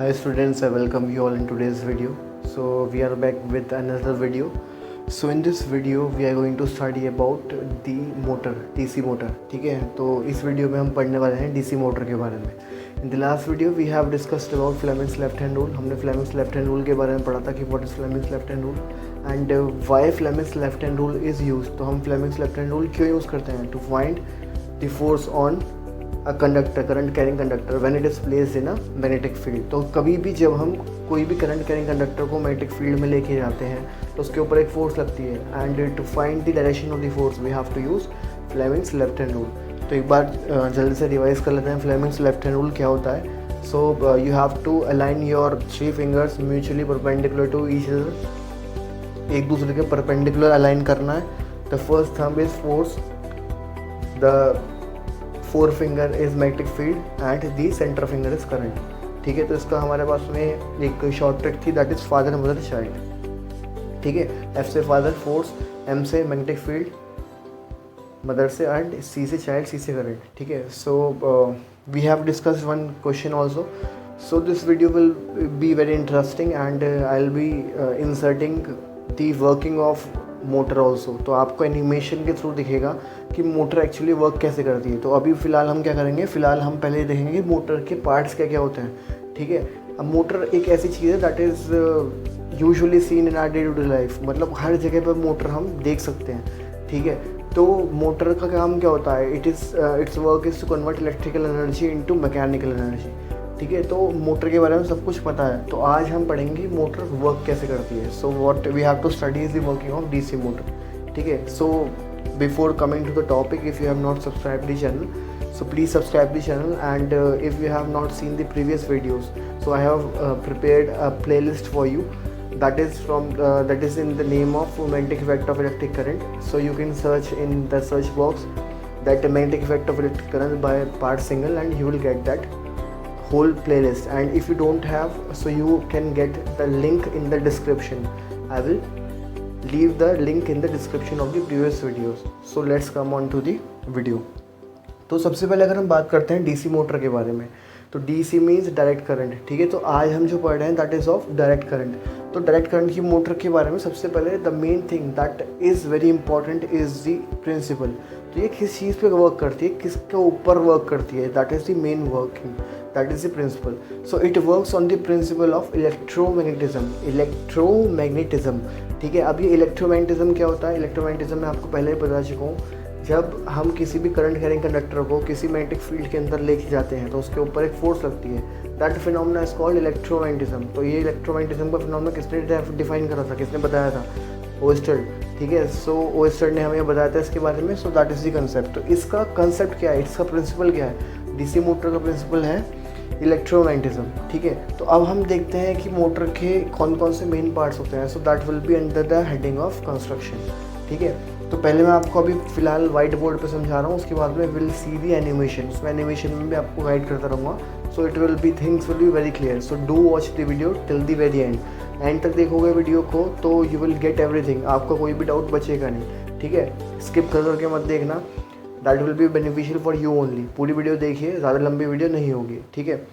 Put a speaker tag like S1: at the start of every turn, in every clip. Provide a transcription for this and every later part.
S1: Hi students, I welcome you all in today's video. So we are back with another video. So in this video we are going to study about the motor, DC motor. ठीक है, तो इस video में हम पढ़ने वाले हैं DC motor के बारे में. In the last video we have discussed about Fleming's left hand rule. हमने Fleming's left hand rule के बारे में पढ़ा था कि what is Fleming's left hand rule and why Fleming's left hand rule is used. तो हम Fleming's left hand rule क्यों यूज़ करते हैं? To find the force on a conductor, current carrying conductor when it is placed in a magnetic field. तो कभी भी जब हम कोई भी करंट कैरिंग कंडक्टर को मैग्नेटिक फील्ड में लेके जाते हैं तो उसके ऊपर एक फोर्स लगती है and to find the direction of the force we have to use Fleming's left hand rule. तो एक बार जल्दी से रिवाइज कर लेते हैं फ्लेमिंग्स लेफ्ट हैंड रूल क्या होता है. So you have to align your 3 fingers mutually perpendicular to each other. एक दूसरे के परपेंडिकुलर अलाइन करना है. The first thumb is force, the forefinger is magnetic field and the center finger is current. ठीक है, तो इसका हमारे पास में एक शॉर्ट ट्रिक थी that is father mother child. ठीक है, एफ से फादर फोर्स, एम से मैग्नेटिक फील्ड, मदर से एंड सी से चाइल्ड, सी से करंट. ठीक है, so we have discussed one question also. So this video will be very interesting and I will be inserting the working of motor also. तो आपको animation के through दिखेगा कि motor actually work कैसे करती है. तो अभी फ़िलहाल हम क्या करेंगे, फ़िलहाल हम पहले देखेंगे कि मोटर के पार्ट्स क्या क्या होते हैं. ठीक है, अब मोटर एक ऐसी चीज़ है that is usually seen in our day to day life. मतलब हर जगह पर मोटर हम देख सकते हैं. ठीक है, तो मोटर का काम क्या होता है, its work is to convert electrical energy into mechanical energy. ठीक है, तो मोटर के बारे में सब कुछ पता है. तो आज हम पढ़ेंगे मोटर वर्क कैसे करती है. So what we have to study is the working of DC motor. ठीक है, so before coming to the topic, if you have not subscribe the channel, so please subscribe the channel and if you have not seen the previous videos, so I have prepared a playlist for you that is in the name of magnetic effect of electric current. So you can search in the search box that magnetic effect of electric current by part single and you will get that whole playlist. And if you don't have, so you can get the link in the description. I will leave the link in the description of the previous videos. So let's come on to the video. तो सबसे पहले अगर हम बात करते हैं DC motor के बारे में, तो डीसी मीन्स डायरेक्ट करंट. ठीक है, तो आज हम जो पढ़ रहे हैं that is of direct current. तो डायरेक्ट करंट की मोटर के बारे में सबसे पहले the main thing that is very important is the principle. तो ये किस चीज़ पे वर्क करती है, किसके ऊपर वर्क करती है, that is the main working, that is the principle. So it works on the principle of electromagnetism. ठीक है, अब ये इलेक्ट्रोमैग्नेटिज्म क्या होता है. इलेक्ट्रोमैग्नेटिज्म मैं आपको पहले ही बता चुका हूँ. जब हम किसी भी करंट कैरिंग कंडक्टर को किसी मैग्नेटिक फील्ड के अंदर लेके जाते हैं तो उसके ऊपर एक फोर्स लगती है. That phenomena is called electromagnetism. तो ये इलेक्ट्रोमैग्नेटिज्म का फिनोमेना किसने डिफाइन करा था, किसने बताया था, ओस्टर्ड. ठीक है, सो ओस्टर्ड ने हमें बताया था इसके बारे में. So that is the concept. तो इसका कंसेप्ट क्या है, इसका प्रिंसिपल क्या है. डीसी मोटर का प्रिंसिपल है इलेक्ट्रोमैग्नेटिज्म. ठीक है, तो अब हम देखते हैं कि मोटर के कौन कौन से मेन पार्ट्स होते हैं. So that will be under the heading of construction. ठीक है, तो पहले मैं आपको अभी फ़िलहाल वाइट बोर्ड पे समझा रहा हूँ, उसके बाद में विल सी दी एनिमेशन. उसमें एनिमेशन में भी आपको गाइड करता रहूँगा. So it will B things will be very clear. So do watch the video till the very and तक देखोगे वीडियो को तो यू विल गेट एवरीथिंग. आपका कोई भी डाउट बचेगा नहीं. ठीक है, स्किप कर करके मत देखना, that will be beneficial for you only. पूरी वीडियो देखिए, ज़्यादा लंबी वीडियो नहीं होगी. ठीक है,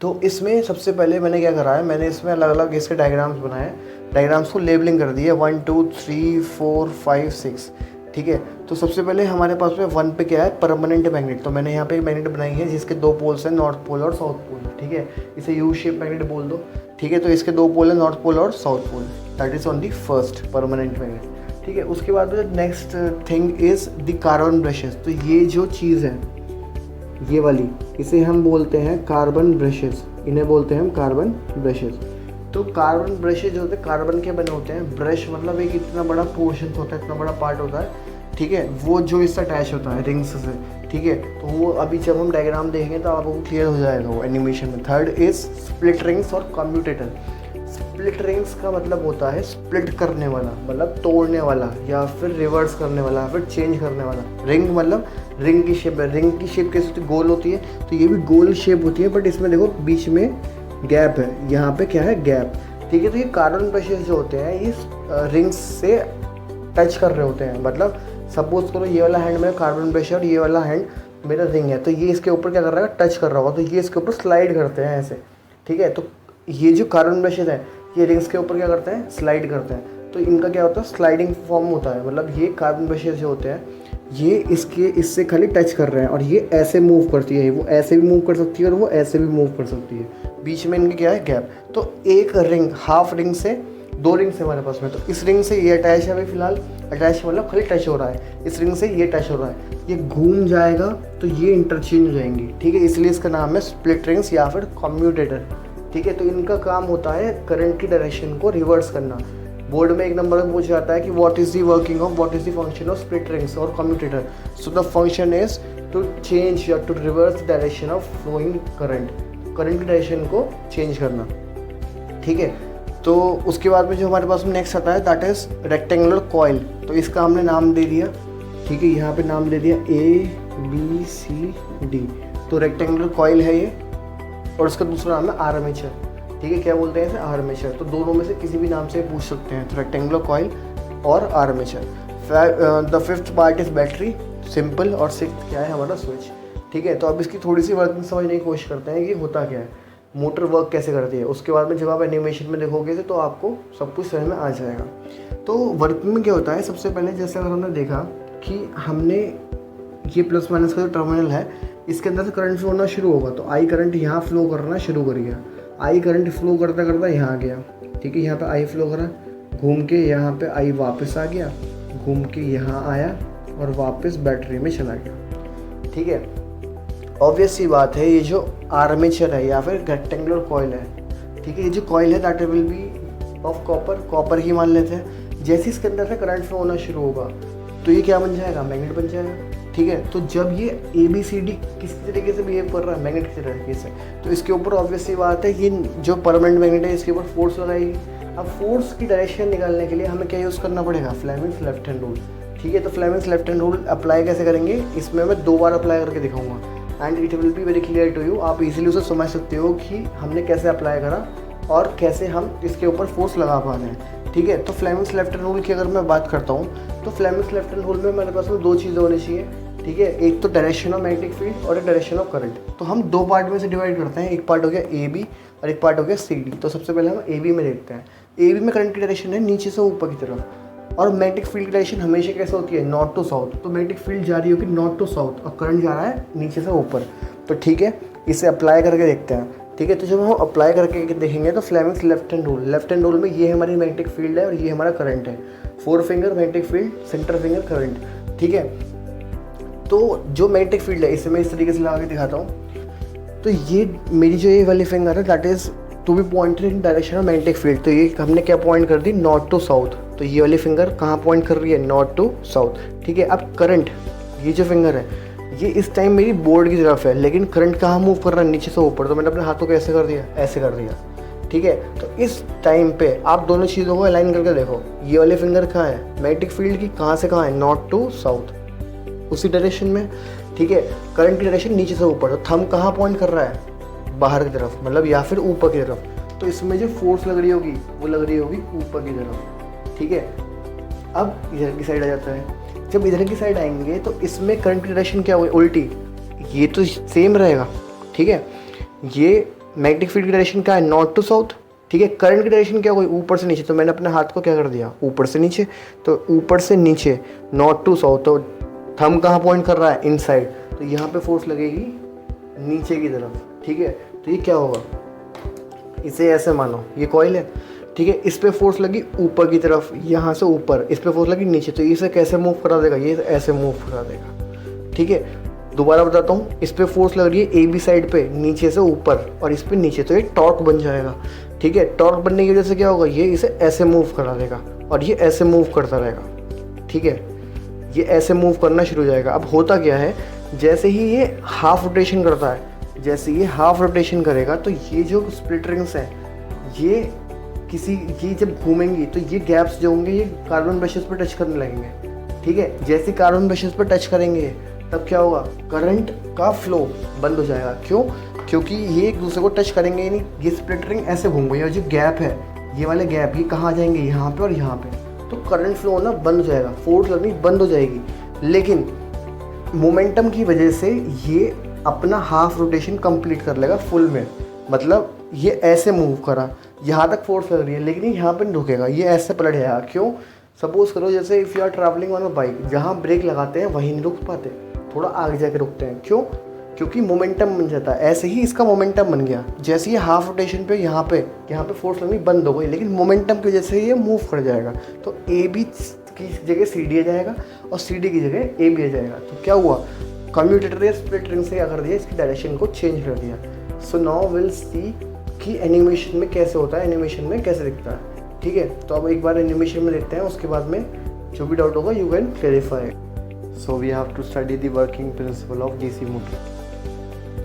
S1: तो इसमें सबसे पहले मैंने क्या करा है, मैंने इसमें अलग अलग इसके डायग्राम्स बनाए. डायग्राम्स को लेबलिंग कर दी है 1 2 3 4 5 6. ठीक है, तो सबसे पहले हमारे पास में 1 पे क्या है, परमानेंट मैग्नेट. तो मैंने यहाँ पे एक मैग्नेट बनाई है जिसके 2 पोल्स हैं, नॉर्थ पोल और साउथ पोल. ठीक है, इसे यू शेप मैग्नेट बोल दो. ठीक है, तो इसके 2 पोल हैं, नॉर्थ पोल और south pole. That is on the first permanent magnet. ठीक है, उसके बाद next thing is the carbon brushes. तो ये जो चीज़ है ये वाली, इसे हम बोलते हैं कार्बन ब्रशेस. इन्हें बोलते हैं हम कार्बन ब्रशेस. तो कार्बन ब्रशेज जो होते हैं कार्बन के बने होते हैं. ब्रश मतलब एक इतना बड़ा पोर्शन होता है, इतना बड़ा पार्ट होता है. ठीक है, वो जो इससे अटैच होता है रिंग्स से. ठीक है, तो वो अभी जब हम डायग्राम देखेंगे तो आपको क्लियर हो जाएगा वो एनिमेशन में. थर्ड इज स्प्लिट रिंग्स और कम्यूटेटर. स्प्लिट रिंग्स का मतलब होता है स्प्लिट करने वाला, मतलब तोड़ने वाला या फिर रिवर्स करने वाला या फिर चेंज करने वाला. रिंग मतलब रिंग की शेप है. रिंग की शेप कैसे होती है, गोल होती है. तो ये भी गोल शेप होती है, बट इसमें देखो बीच में गैप है. यहाँ पे क्या है, गैप. ठीक है, तो ये कार्बन ब्रशेस जो होते हैं ये रिंग्स से टच कर रहे होते हैं. मतलब सपोज करो ये वाला हैंड मेरा कार्बन ब्रश है और ये वाला हैंड मेरा रिंग है, तो ये इसके ऊपर क्या कर रहा है, टच कर रहा होगा. तो ये इसके ऊपर स्लाइड करते हैं ऐसे. ठीक है। तो ये जो कार्बन ब्रशेज है ये रिंग्स के ऊपर क्या करते हैं, स्लाइड करते हैं। तो इनका क्या होता है, स्लाइडिंग फॉर्म होता है, मतलब ये कार्बन ब्रशेज जो होते हैं ये इससे खाली टच कर रहे हैं और ये ऐसे मूव करती है, वो ऐसे भी मूव कर सकती है और वो ऐसे भी मूव कर सकती है। बीच में इनके क्या है, गैप। तो एक रिंग, हाफ रिंग से 2 रिंग्स है हमारे पास में, तो इस रिंग से ये अटैच है अभी फिलहाल, अटैच मतलब खाली टच हो रहा है, इस रिंग से ये टच हो रहा है, ये घूम जाएगा तो ये इंटरचेंज हो जाएंगी, ठीक है। इसलिए इसका नाम है स्प्लिट रिंग्स या फिर कम्यूटेटर, ठीक है। तो इनका काम होता है करंट की डायरेक्शन को रिवर्स करना। बोर्ड में 1 नंबर में पूछा जाता है कि what is the working of, what is the function of split rings और commutator. So the function is to change या to reverse the direction of flowing current, current की डायरेक्शन को चेंज करना, ठीक है। तो उसके बाद में जो हमारे पास में नेक्स्ट आता है दैट इज रेक्टेंगुलर कॉइल। तो इसका हमने नाम दे दिया, ठीक है, यहाँ पे नाम दे दिया ABCD। तो रेक्टेंगुलर कॉइल है ये, और उसका दूसरा नाम है आर्मेचर, ठीक है। क्या बोलते हैं इसे, आर्मेचर। तो दोनों में से किसी भी नाम से पूछ सकते हैं, तो रेक्टेंगुलर कॉइल और armature. The 5th part is battery, simple, और 6th क्या है हमारा, स्विच, ठीक है। तो अब इसकी थोड़ी सी वर्किंग समझने की कोशिश करते हैं कि होता क्या है, मोटर वर्क कैसे करती है। उसके बाद में जब आप एनिमेशन में देखोगे तो आपको सब कुछ समझ में आ जाएगा। तो वर्किंग में क्या होता है, सबसे पहले जैसे अगर हमने देखा कि हमने ये प्लस माइनस का जो टर्मिनल है इसके अंदर से करंट फ्लो होना शुरू होगा, तो आई करंट यहाँ फ्लो करना शुरू कर गया, आई करंट फ्लो करता करता यहाँ गया, ठीक है। यहाँ पे आई फ्लो करा, घूम के यहाँ पे आई वापस आ गया, घूम के यहाँ आया और वापस बैटरी में चला गया, ठीक है। ऑब्वियस सी बात है, ये जो आर्मेचर है या फिर रेक्टेंगुलर कॉइल है, ठीक है, ये जो कॉइल है that will be of copper ही मान लेते हैं। जैसे इसके अंदर से करंट फ्लो होना शुरू होगा तो ये क्या बन जाएगा, मैग्नेट बन जाएगा, ठीक है। तो जब ये ABCD किस तरीके से बिहेव कर रहा है, मैग्नेट की तरीके से, तो इसके ऊपर ऑब्वियस सी बात है, ये जो परमानेंट मैग्नेट है इसके ऊपर फोर्स लगाएगी। अब फोर्स की डायरेक्शन निकालने के लिए हमें क्या यूज़ करना पड़ेगा, फ्लेमिंग्स लेफ्ट हैंड रूल, ठीक है। तो Fleming's left hand rule apply कैसे करेंगे, इसमें मैं 2 बार अप्लाई करके दिखाऊंगा and it will be very clear to you. आप इजीली उसे समझ सकते हो कि हमने कैसे अप्लाई करा और कैसे हम इसके ऊपर फोर्स लगा पा रहे हैं, ठीक है। तो फ्लेमिंग्स लेफ्ट हैंड रूल की अगर मैं बात करता हूँ तो फ्लेमिंग्स लेफ्ट हैंड रूल में मेरे पास में 2 चीज़ें होनी चाहिए, ठीक है। एक तो डायरेक्शन ऑफ मैग्नेटिक फील्ड और एक डायरेक्शन ऑफ करंट। तो हम 2 पार्ट में से डिवाइड करते हैं, एक पार्ट हो गया AB और एक पार्ट हो गया CD। तो सबसे पहले हम AB में देखते हैं। AB में करंट की डायरेक्शन है नीचे से ऊपर की तरफ, और मैग्नेटिक फील्ड की डायरेक्शन हमेशा कैसे होती है, नॉर्थ टू साउथ। तो मैग्नेटिक फील्ड जा रही होगी नॉर्थ टू साउथ और करंट जा रहा है नीचे से ऊपर। तो ठीक है, इसे अप्लाई करके देखते हैं, ठीक है। तो जब हम अप्लाई करके देखेंगे तो फ्लेमिंग्स लेफ्ट हैंड रूल में ये हमारी मैग्नेटिक फील्ड है और ये हमारा करंट है। 4 finger magnetic field, centre finger current, ठीक है। तो जो मैग्नेटिक फील्ड है इसे मैं इस तरीके से लगा के दिखाता हूँ। तो ये मेरी जो ये वाली फिंगर है that is to be pointed in direction of magnetic field. तो ये हमने क्या पॉइंट कर दी, नॉर्थ टू साउथ। तो ये वाली फिंगर कहाँ पॉइंट कर रही है, नॉर्थ टू साउथ, ठीक है। अब करंट, ये जो फिंगर है ये इस टाइम मेरी बोर्ड की तरफ है, लेकिन करंट कहाँ मूव कर रहा है, नीचे से ऊपर। तो मैंने अपने हाथों को ऐसे कर दिया, ऐसे कर दिया, ठीक है। तो इस टाइम पे आप दोनों चीज़ों को अलाइन करके देखो, ये वाली फिंगर कहाँ है, मैग्नेटिक फील्ड की कहाँ से कहाँ है, नॉर्थ टू साउथ, उसी डायरेक्शन में, ठीक है। करंट की डायरेक्शन नीचे से ऊपर, तो थंब कहाँ पॉइंट कर रहा है, बाहर की तरफ, मतलब या फिर ऊपर की तरफ। तो इसमें जो फोर्स लग रही होगी वो लग रही होगी ऊपर की तरफ, ठीक है। अब इधर की साइड आ जाता है, जब इधर की साइड आएंगे तो इसमें करंट की डायरेक्शन क्या हुई, उल्टी। ये तो सेम रहेगा, ठीक है। ये मैग्नेटिक फील्ड की डायरेक्शन क्या है, नॉर्थ टू साउथ, ठीक है। करंट की डायरेक्शन क्या हुई, ऊपर से नीचे। तो मैंने अपने हाथ को क्या कर दिया, ऊपर से नीचे। तो ऊपर से नीचे, नॉर्थ टू साउथ। तो थंब कहाँ पॉइंट कर रहा है, इनसाइड। तो यहाँ पे फोर्स लगेगी नीचे की तरफ, ठीक है। तो ये क्या होगा, इसे ऐसे मानो ये कॉइल है, ठीक है। इस पे फोर्स लगी ऊपर की तरफ, यहाँ से ऊपर, इस पे फोर्स लगी नीचे। तो इसे कैसे मूव करा देगा, ये ऐसे मूव करा देगा, ठीक है। दोबारा बताता हूँ, इस पे फोर्स लग रही है AB साइड पे, नीचे से ऊपर, और इस पे नीचे। तो ये टॉर्क बन जाएगा, ठीक है। टॉर्क बनने की वजह से क्या होगा, ये इसे ऐसे मूव करा देगा और ये ऐसे मूव करता रहेगा, ठीक है। ये ऐसे मूव करना शुरू हो जाएगा। अब होता क्या है, जैसे ही ये हाफ रोटेशन करता है, जैसे ये हाफ रोटेशन करेगा तो ये जो स्प्लिट रिंग्स हैं ये जब घूमेंगी तो ये गैप्स जो होंगे ये कार्बन ब्रशेस पर टच करने लगेंगे, ठीक है। जैसे कार्बन ब्रशेस पर टच करेंगे तब क्या होगा, करंट का फ्लो बंद हो जाएगा। क्यों, क्योंकि ये एक दूसरे को टच करेंगे ही नहीं। ये स्प्लिट रिंग ऐसे घूम गई और जो गैप है, ये वाले गैप, ये कहाँ जाएंगे, यहाँ पे और यहाँ पे। तो करंट फ्लो होना बंद हो जाएगा, फोर्स लगनी बंद हो जाएगी। लेकिन मोमेंटम की वजह से ये अपना हाफ रोटेशन कंप्लीट कर लेगा फुल में, मतलब ये ऐसे मूव करा, यहाँ तक फोर्स लग रही है, लेकिन ये यहाँ पे नहीं रुकेगा, ये ऐसे पलट जाएगा। क्यों? सपोज करो जैसे if you are travelling on a bike, जहाँ ब्रेक लगाते हैं वहीं नहीं रुक पाते, थोड़ा आगे जाके रुकते हैं। क्यों? क्योंकि मोमेंटम बन जाता है। ऐसे ही इसका मोमेंटम बन गया, जैसे ये हाफ रोटेशन पे यहाँ पे फोर्स लगनी बंद हो गई, लेकिन मोमेंटम की वजह से ये मूव कर जाएगा। तो ए बी की जगह सी डी आ जाएगा और सी डी की जगह ए बी आ जाएगा। तो क्या हुआ? कम्यूटेटर ने स्प्लिट रिंग से क्या कर दिया, इसकी डायरेक्शन को चेंज कर दिया। सो नाउ विल सी कि एनिमेशन में कैसे होता है, एनिमेशन में कैसे दिखता है। ठीक है, तो अब एक बार एनिमेशन में देखते हैं, उसके बाद में जो भी डाउट होगा you can clarify. So we have to study the working principle of DC motor.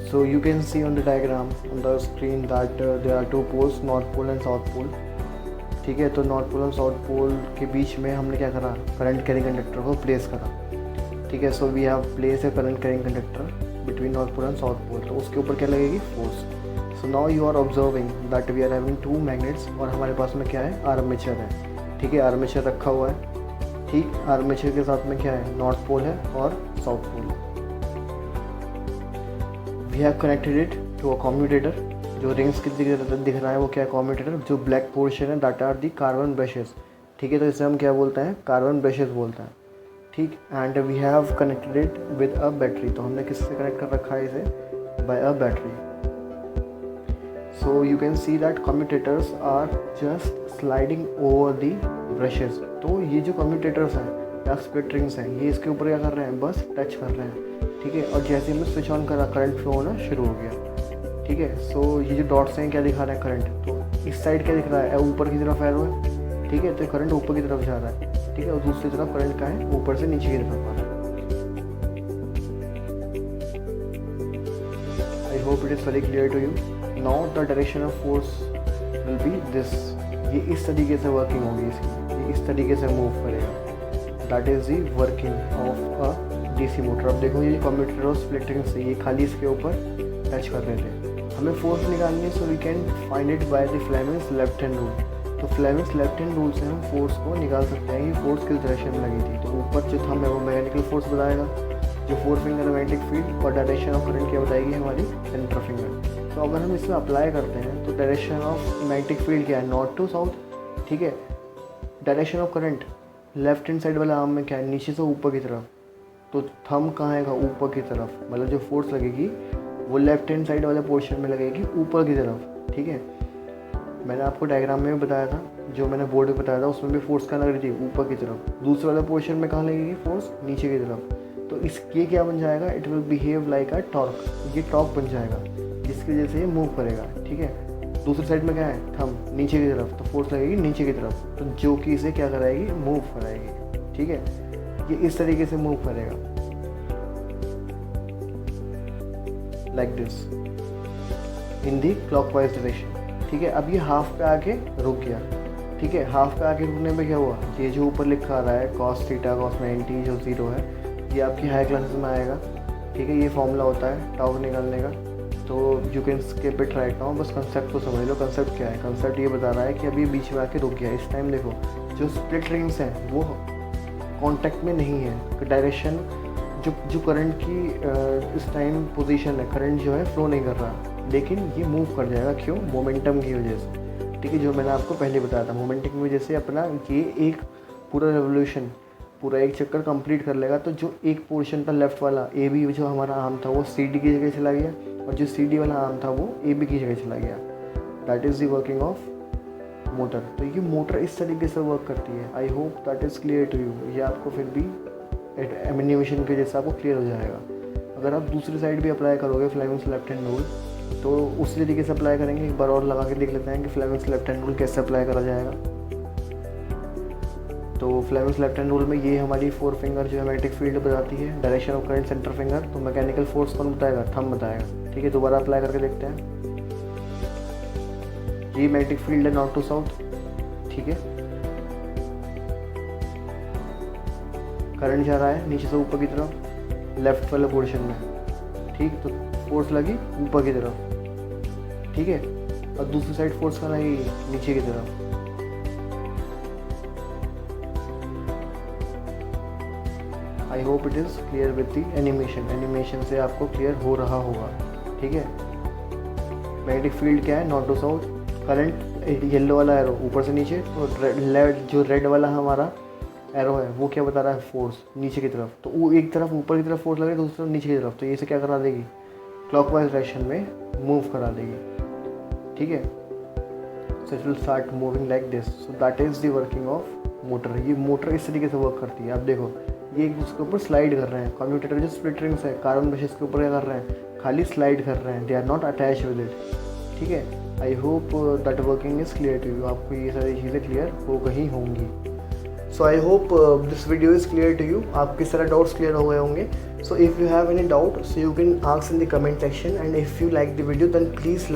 S1: So you can see on the diagram on the screen that there are two poles, north pole and south pole। ठीक है, तो north pole और south पोल के बीच में हमने क्या करा, current carrying conductor को प्लेस करा। ठीक है, so we have place a current carrying conductor between north pole and south pole. तो उसके ऊपर क्या लगेगी, force. So now you are observing that we are having two magnets, और हमारे पास में क्या है, आर्मेचर है। ठीक है, आर्मेचर रखा हुआ है। ठीक, आर्मेचर के साथ में क्या है, नॉर्थ पोल है और साउथ पोल है। We have connected it to a commutator. जो रिंग्स की दिख रहा है वो क्या है, कम्यूटेटर। जो ब्लैक पोर्शन है that are the carbon brushes. ठीक है, तो इसे हम क्या बोलते हैं, कार्बन ब्रशेस बोलते हैं। ठीक, and we have connected it with a battery. तो हमने किससे कनेक्ट कर रखा है इसे, by a battery. So you can see that commutators are just sliding over the brushes. तो ये जो कम्यूटेटर्स हैं या स्प्लिट रिंग्स हैं, ये इसके ऊपर क्या कर रहे हैं, बस टच कर रहे हैं। ठीक है, और जैसे हमने स्विच ऑन करा, करंट फ्लो होना शुरू हो गया। ठीक है, सो ये जो डॉट्स हैं क्या दिखा रहे हैं, करंट। तो इस साइड क्या दिख रहा है, ऊपर की तरफ एरो है। ठीक है, तो करंट ऊपर की तरफ जा रहा है। ठीक है, और दूसरी तरफ करंट का है, ऊपर से नीचे की तरफ आ रहा है। I hope it is very clear to you. Now the direction of force will be this. ये इस तरीके से वर्किंग होगी इसकी, ये इस तरीके से मूव करेगा। That is the working of a DC motor. अब देखो ये कम्यूटेटर और स्प्लिट रिंग से ये खाली इसके ऊपर टच कर रहे थे। हमें फोर्स निकालनी है, so we can find it by the Fleming's left hand rule. तो फ्लेमिंग्स लेफ्ट हैंड रूल से हम फोर्स को निकाल सकते हैं कि फोर्स किस डायरेक्शन में लगी थी। तो ऊपर जो था हमें वो मैग्नेटिक फोर्स बताएगा, जो फोर फिंगर मैग्नेटिक फील्ड, और डायरेक्शन ऑफ करंट क्या बताएगी, हमारी सेंटर फिंगर। तो अगर हम इसमें अप्लाई करते हैं तो डायरेक्शन ऑफ मैग्नेटिक फील्ड क्या है, नॉर्थ टू साउथ। ठीक है, direction of current left hand side वाला आर्म में क्या है, नीचे से ऊपर की तरफ। तो थंब कहाँ आएगा, ऊपर की तरफ। मतलब जो फोर्स लगेगी वो लेफ्ट हैंड साइड वाले पोर्शन में लगेगी, ऊपर की तरफ। ठीक है, मैंने आपको डायग्राम में भी बताया था, जो मैंने बोर्ड पे बताया था, उसमें भी फोर्स कहाँ लग रही थी, ऊपर की तरफ। दूसरे वाले पोर्शन में कहाँ लगेगी फोर्स, नीचे की तरफ। तो ये क्या बन जाएगा, it will behave like a torque. ये टॉर्क बन जाएगा, जिसकी वजह से ये मूव करेगा। ठीक है, दूसरी साइड में क्या है, थंब नीचे की तरफ, तो फोर्स लगेगी नीचे की तरफ, तो जो कि इसे क्या कराएगी, मूव कराएगी। ठीक है, ये इस तरीके से मूव करेगा, like this, in the clockwise direction. ठीक है, अब ये हाफ पे आके रुक गया। ठीक है, हाफ पे आके रुकने में क्या हुआ, ये जो ऊपर लिखा आ रहा है cos थीटा cos 90 जो 0 है, ये आपकी हाई क्लासेस में आएगा। ठीक है, ये फॉर्मूला होता है टाउ निकालने का। तो you can skip it right now, बस कंसेप्ट को समझ लो। कंसेप्ट क्या है, कंसेप्ट ये बता रहा है कि अभी बीच में आके रुक गया। इस टाइम देखो जो स्प्लिट रिंग्स हैं वो कॉन्टैक्ट में नहीं है। डायरेक्शन जो करंट की इस टाइम पोजीशन है, करंट जो है फ्लो नहीं कर रहा, लेकिन ये मूव कर जाएगा। क्यों, मोमेंटम की वजह से। ठीक है, जो मैंने आपको पहले बताया था, मोमेंटम की वजह से अपना ये एक पूरा रेवोल्यूशन, पूरा एक चक्कर कंप्लीट कर लेगा। तो जो एक पोर्शन था लेफ्ट वाला, ए बी जो हमारा आर्म था वो सी डी की जगह चला गया, और जो सी डी वाला आर्म था वो ए बी की जगह चला गया। That is the working of motor. तो ये मोटर इस तरीके से वर्क करती है। I hope that is clear to you. ये आपको फिर भी एनिमेशन के जैसा आपको क्लियर हो जाएगा। अगर आप दूसरी साइड भी अप्लाई करोगे फ्लेमिंग्स लेफ्ट हैंड रूल, तो उसी तरीके से अप्लाई करेंगे। एक बार और लगा के देख लेते हैं कि फ्लेमिंग्स लेफ्ट हैंड रूल कैसे अप्लाई करा जाएगा। तो फ्लेमिंग्स लेफ्ट हैंड रूल में ये हमारी फोर फिंगर जो है मैग्नेटिक फील्ड बताती है, direction of current centre finger. तो मैकेनिकल फोर्स कौन बताएगा, थंब बताएगा। ठीक है, दोबारा अप्लाई करके देखते हैं। ये मैग्नेटिक फील्ड है नॉर्थ टू साउथ। ठीक है, करंट जा रहा है नीचे से ऊपर की तरफ लेफ्ट वाले पोर्शन में। ठीक, तो फोर्स लगी ऊपर की तरफ। ठीक है, और दूसरी साइड फोर्स कहाँ लगेगी, नीचे की तरफ। आई hope it is clear with the animation. Animation से आपको क्लियर हो रहा होगा। ठीक है, मैग्नेटिक फील्ड क्या है, north to south, current yellow वाला एरो ऊपर से नीचे, और जो रेड वाला हमारा एरो है वो क्या बता रहा है, फोर्स नीचे की तरफ। तो वो एक तरफ ऊपर की तरफ फोर्स लगे, दूसरी तरफ नीचे की तरफ, तो ये से क्या करा देगी, क्लॉकवाइज डायरेक्शन में मूव करा देगी, ठीक है। So it will start moving like this. So that is the working of motor. ये मोटर इस तरीके से वर्क करती है। आप देखो ये उसके ऊपर स्लाइड कर रहे हैं, कम्यूटेटर जो स्प्लिट रिंग्स है कार्बन ब्रशेस के ऊपर क्या कर रहे हैं, खाली स्लाइड कर रहे हैं, they are not attach with it, ठीक है। I hope that working is clear to you, आपको ये सारी चीज़ें क्लियर हो गई होंगी। So I hope this video is clear to you, आपके सारे डाउट्स क्लियर हो गए होंगे। So if you have any doubt so you can ask in the comment section, and if you like the video then please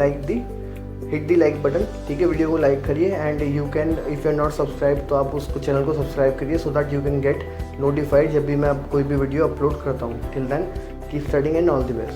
S1: hit the like button, ठीक है। Video को like करिए, and you can if you are not subscribe तो आप उसको channel को subscribe करिए, so that you can get notified जब भी मैं कोई भी वीडियो अपलोड करता हूँ। Till then keep studying and all the best.